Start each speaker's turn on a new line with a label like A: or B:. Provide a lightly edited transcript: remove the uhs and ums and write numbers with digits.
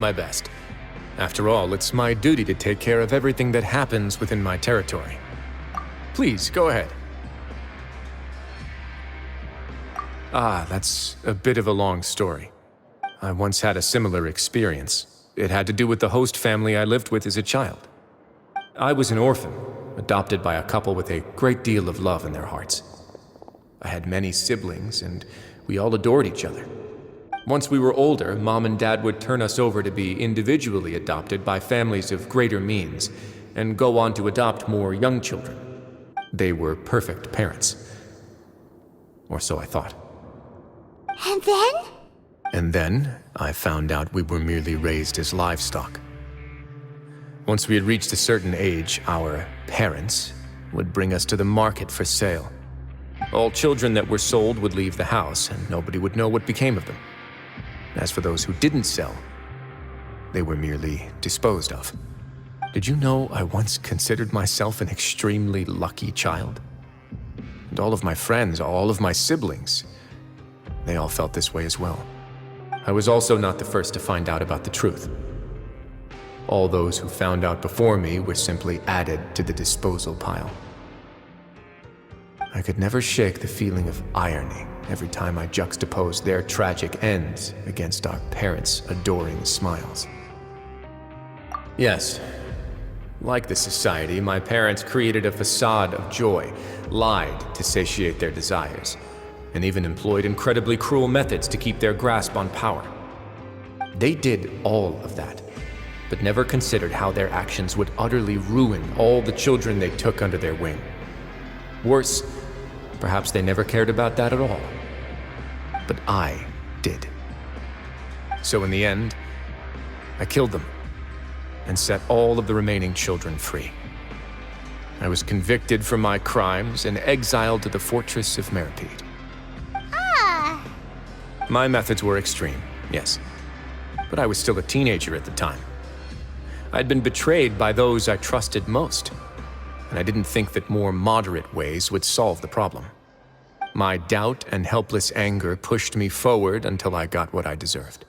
A: My best. After all, it's my duty to take care of everything that happens within my territory. Please, go ahead. That's a bit of a long story. I once had a similar experience. It had to do with the host family I lived with as a child. I was an orphan, adopted by a couple with a great deal of love in their hearts. I had many siblings, and we all adored each other. Once we were older, Mom and Dad would turn us over to be individually adopted by families of greater means, and go on to adopt more young children. They were perfect parents. Or so I thought.
B: And then?
A: And then, I found out we were merely raised as livestock. Once we had reached a certain age, our parents would bring us to the market for sale. All children that were sold would leave the house, and nobody would know what became of them. As for those who didn't sell, they were merely disposed of. Did you know I once considered myself an extremely lucky child? And all of my friends, all of my siblings, they all felt this way as well. I was also not the first to find out about the truth. All those who found out before me were simply added to the disposal pile. I could never shake the feeling of irony every time I juxtaposed their tragic ends against our parents' adoring smiles. Yes, like the society, my parents created a facade of joy, lied to satiate their desires, and even employed incredibly cruel methods to keep their grasp on power. They did all of that, but never considered how their actions would utterly ruin all the children they took under their wing. Worse, perhaps they never cared about that at all. But I did. So in the end, I killed them and set all of the remaining children free. I was convicted for my crimes and exiled to the fortress of Meripede. My methods were extreme, yes, but I was still a teenager at the time. I'd been betrayed by those I trusted most, and I didn't think that more moderate ways would solve the problem. My doubt and helpless anger pushed me forward until I got what I deserved.